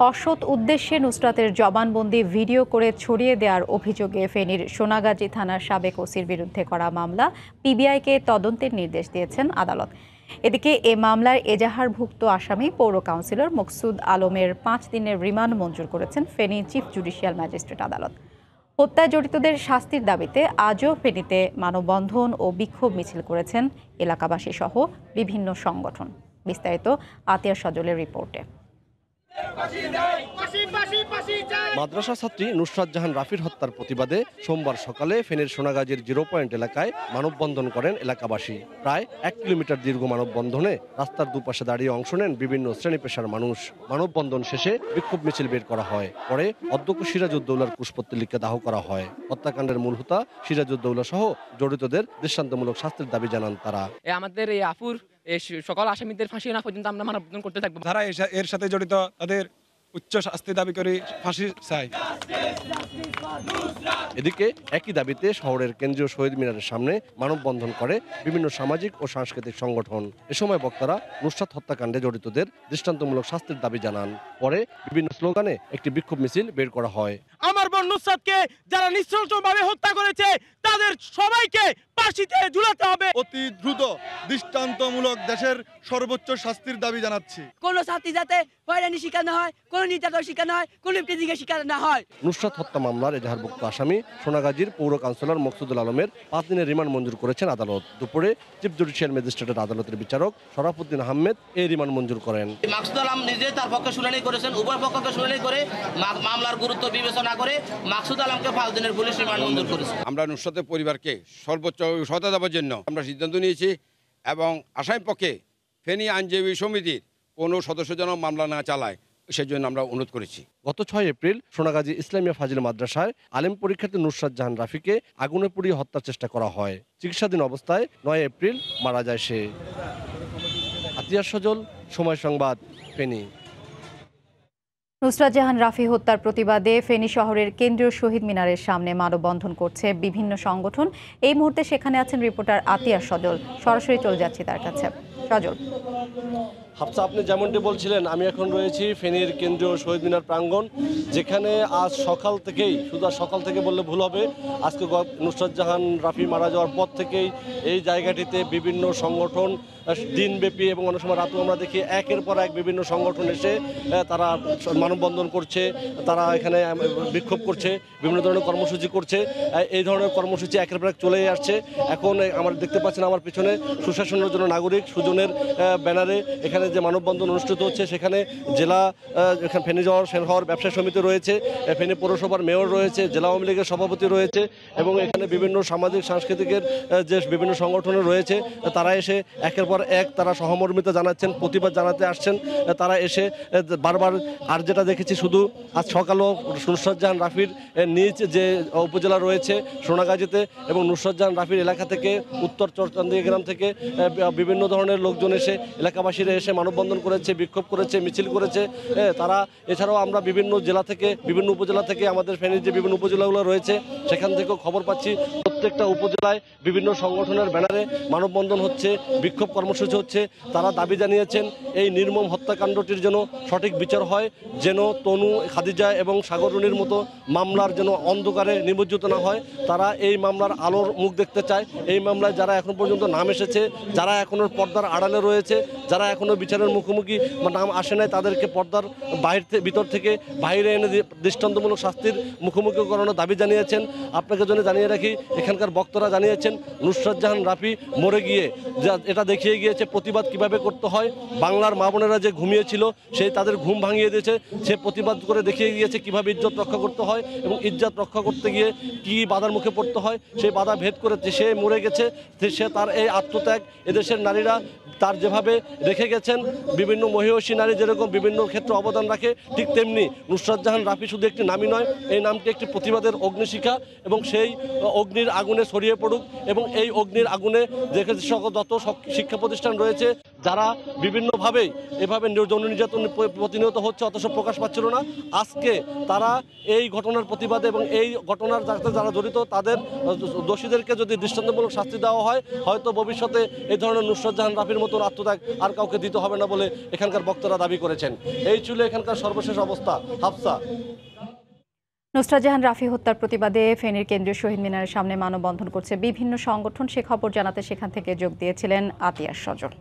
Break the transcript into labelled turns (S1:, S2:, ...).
S1: অসৎ উদ্দেশ্যে নুসরাতের জবানবন্দি ভিডিও করে ছড়িয়ে দেওয়ার অভিযোগে ফেনীর সোনাগাজী থানার সাবেক ওসির বিরুদ্ধে করা মামলা পিবিআইকে তদন্তের নির্দেশ দিয়েছেন আদালত। এদিকে এ মামলার এজাহারভুক্ত আসামি পৌর কাউন্সিলর মকসুদ আলমের 5 দিনের রিমান্ড মঞ্জুর করেছেন ফেনী চিফ জুডিশিয়াল ম্যাজিস্ট্রেট আদালত। হত্যায় জড়িতদের শাস্তির দাবিতে আজও ফেনীতে মানববন্ধন ও বিক্ষোভ মিছিল করেছেন এলাকাবাসী সহ বিভিন্ন সংগঠন। বিস্তারিত আতিয়া সজলের রিপোর্টে।
S2: মাদ্রাসা ছাত্রী নুসরাত জাহান রাফির হত্যার প্রতিবাদে সোমবার সকালে ফেনীর সোনাগাজীর 0 পয়েন্ট এলাকায় মানববন্ধন করেন এলাকাবাসী। প্রায় 1 কিলোমিটার দীর্ঘ মানববন্ধনে রাস্তার দুপাশে দাঁড়িয়ে অংশ নেন বিভিন্ন শ্রেণী পেশার মানুষ। মানববন্ধন শেষে বিক্ষোভ মিছিল বের করা হয়। পরে অধ্যক্ষ সিরাজউদ্দৌলার কুশপুত্তলিকা দাহ করা হয়। হত্যাকাণ্ডের মূল হোতা সিরাজউদ্দৌলা সহ জড়িতদের দৃষ্টান্তমূলক শাস্তির দাবি জানান তারা।
S3: আমাদের এই আফুর সকল আসামিদের ফাঁসি না পর্যন্ত আমরা মানববন্ধন করতে থাকবো।
S4: যারা এর সাথে জড়িত তাদের উচ্চ শাস্তি দাবি করে ফাঁসি চাই।
S2: এদিকে একই দাবিতে শহরের কেন্দ্রীয় শহীদ মিনারের সামনে মানববন্ধন করে বিভিন্ন সামাজিক ও সাংস্কৃতিক সংগঠন। এ সময় বক্তারা নুসরাত হত্যাকাণ্ডে জড়িতদের দৃষ্টান্তমূলক শাস্তির দাবি জানান। পরে বিভিন্ন স্লোগানে একটি বিক্ষোভ মিছিল বের করা হয়।
S5: আমার বোন নুসরাতকে যারা নৃশংসভাবে হত্যা করেছে তাদের সবাইকে ফাঁসিতে ঝুলাতে হবে।
S6: অতি দ্রুত দৃষ্টান্তমূলক দেশের সর্বোচ্চ শাস্তির দাবি জানাচ্ছি।
S7: কোন ছাত্রী যাতে হয়রানি শিকার না হয়, কোন নির্যাতন শিকার না হয়, কোন ইফতিজিংয়ের শিকার না হয়।
S2: নুসরাত হত্যা মামলার এজাহারভুক্ত আসামি সোনাগাজীর পৌর কাউন্সিলর মকসুদুল আলমের 5 দিনের রিমান্ড মঞ্জুর করেছেন আদালত। দুপুরে চিফ জুডিশিয়াল ম্যাজিস্ট্রেটের আদালতের বিচারক শরাফুদ্দিন আহমেদ এই রিমান্ড মঞ্জুর করেন।
S8: মাকসুদুল আলম নিজে তার পক্ষে শুনানি করেছেন। উভয় পক্ষকে শুনানি করে মামলার গুরুত্ব বিবেচনা করে মাকসুদ আলমকে 5 দিনের পুলিশ রিমান্ড মঞ্জুর করেছে।
S9: আমরা নুসরাতের পরিবারকে সর্বোচ্চ সহায়তা দেওয়ার জন্য আমরা সিদ্ধান্ত নিয়েছি এবং আসামি পক্ষে ফেনী আইনজীবী সমিতির কোনো সদস্য যেন মামলা না চালায় সেজন্য আমরা অনুরোধ করেছি।
S2: গত 6 এপ্রিল সোনাগাজী ইসলামিয়া ফাজিল মাদ্রাসায় আলেম পরীক্ষার্থী নুসরাত জাহান রাফিকে আগুনে পুড়িয়ে হত্যার চেষ্টা করা হয়। চিকিৎসাধীন অবস্থায় 9 এপ্রিল মারা যায় সে। আতিয়া সজল, সময় সংবাদ, ফেনী।
S1: নুসরাত জাহান রাফি হত্যার প্রতিবাদে ফেনী শহরের কেন্দ্রীয় শহীদ মিনারের সামনে মানববন্ধন করছে বিভিন্ন সংগঠন। এই মুহূর্তে সেখানে আছেন রিপোর্টার আতিয়া সজল। সরাসরি চলে যাচ্ছি তার কাছে। সজল।
S2: হাফসা, আপনি যেমনটি বলছিলেন, আমি এখন রয়েছি ফেনীর কেন্দ্রীয় শহীদ মিনার প্রাঙ্গণ, যেখানে আজ সকাল থেকেই, শুধু সকাল থেকে বললে ভুল হবে, আজকে নুসরাত জাহান রাফি মারা যাওয়ার পর থেকেই এই জায়গাটিতে বিভিন্ন সংগঠন দিনব্যাপী এবং অনেক সময় রাতেও আমরা দেখি একের পর এক বিভিন্ন সংগঠন এসে তারা মানববন্ধন করছে, তারা এখানে বিক্ষোভ করছে, বিভিন্ন ধরনের কর্মসূচি করছে। এই ধরনের কর্মসূচি একের পর এক চলেই আসছে। এখন আমার দেখতে পাচ্ছেন আমার পিছনে সুশাসনের জন্য নাগরিক সুজনের ব্যানারে এখানে যে মানববন্ধন অনুষ্ঠিত হচ্ছে, সেখানে জেলা এখানে ফেনী শহর ব্যবসায়ী সমিতি রয়েছে, ফেনী পৌরসভার মেয়র রয়েছে, জেলা আওয়ামী লীগের সভাপতি রয়েছে এবং এখানে বিভিন্ন সামাজিক সাংস্কৃতিকের যে বিভিন্ন সংগঠন রয়েছে, তারা এসে একের পর এক তারা সহমর্মিতা জানাচ্ছেন, প্রতিবাদ জানাতে আসছেন। তারা এসে বারবার, আর যেটা দেখেছি শুধু আজ সকালেও নুসরাত জাহান রাফির নিজ যে উপজেলা রয়েছে সোনাগাজীতে এবং নুসরাত জাহান রাফির এলাকা থেকে উত্তর চরচান্দিয়া গ্রাম থেকে বিভিন্ন ধরনের লোকজন এসে, এলাকাবাসীরা এসে মানববন্ধন করেছে, বিক্ষোভ করেছে, মিছিল করেছে। তারা এছাড়াও আমরা বিভিন্ন জেলা থেকে, বিভিন্ন উপজেলা থেকে, আমাদের ফেনীর যে বিভিন্ন উপজেলাগুলো রয়েছে সেখান থেকেও খবর পাচ্ছি প্রত্যেকটা উপজেলায় বিভিন্ন সংগঠনের ব্যানারে মানববন্ধন হচ্ছে, বিক্ষোভ কর্মসূচি হচ্ছে। তারা দাবি জানিয়েছেন এই নির্মম হত্যাকাণ্ডটির যেন সঠিক বিচার হয়, যেন তনু, খাদিজা এবং সাগররুনির মতো মামলার যেন অন্ধকারে নিমজ্জিত না হয়। তারা এই মামলার আলোর মুখ দেখতে চায়। এই মামলায় যারা এখন পর্যন্ত নাম এসেছে, যারা এখনও পর্দার আড়ালে রয়েছে, যারা এখনও বিচারের মুখোমুখি নাম আসে নাই, তাদেরকে পর্দার ভিতর থেকে বাইরে এনে দৃষ্টান্তমূলক শাস্তির মুখোমুখি করানোর দাবি জানিয়েছেন। আপনাকে জন্য জানিয়ে রাখি, এখানকার বক্তারা জানিয়েছেন নুসরাত জাহান রাফি মরে গিয়ে এটা দেখিয়ে গিয়েছে প্রতিবাদ কিভাবে করতে হয়। বাংলার মা বোনেরা যে ঘুমিয়েছিল, সেই তাদের ঘুম ভাঙিয়ে দিয়েছে। সে প্রতিবাদ করে দেখিয়ে গিয়েছে কিভাবে ইজ্জত রক্ষা করতে হয় এবং ইজ্জত রক্ষা করতে গিয়ে কি বাধার মুখে পড়তে হয়। সেই বাধা ভেদ করে সে মরে গেছে। সে তার এই আত্মত্যাগ এদেশের নারীরা তার যেভাবে রেখে গেছেন, বিভিন্ন মহিষী নারী যেরকম বিভিন্ন ক্ষেত্রে অবদান রাখে, ঠিক তেমনি নুসরাত জাহান রাফি শুধু একটি নামই নয়, এই নামটি একটি প্রতিবাদের অগ্নিশিখা এবং সেই অগ্নির আগুনে ছড়িয়ে পড়ুক এবং এই অগ্নির আগুনে দেখে যত শিক্ষা প্রতিষ্ঠান রয়েছে, যারা বিভিন্নভাবেই এভাবে যৌন নির্যাতন প্রতিনিয়ত হচ্ছে অথচ প্রকাশ পাচ্ছিল না, আজকে তারা এই ঘটনার প্রতিবাদে এবং এই ঘটনার সাথে যারা জড়িত তাদের দোষীদেরকে যদি দৃষ্টান্তমূলক শাস্তি দেওয়া হয়, হয়তো ভবিষ্যতে এই ধরনের নুসরাত জাহান রাফির মতো আত্মত্যাগ আর কাউকে দিতে হবে না বলে এখানকার বক্তারা দাবি করেছেন। এই ছিল এখানকার সর্বশেষ অবস্থা। হাফসা।
S1: নুসরাত জাহান রাফি হত্যার প্রতিবাদে ফেনীর কেন্দ্রীয় শহীদ মিনারের সামনে মানববন্ধন করছে বিভিন্ন সংগঠন। সে খবর জানাতে সেখান থেকে যোগ দিয়েছিলেন আতিয়ার সজল।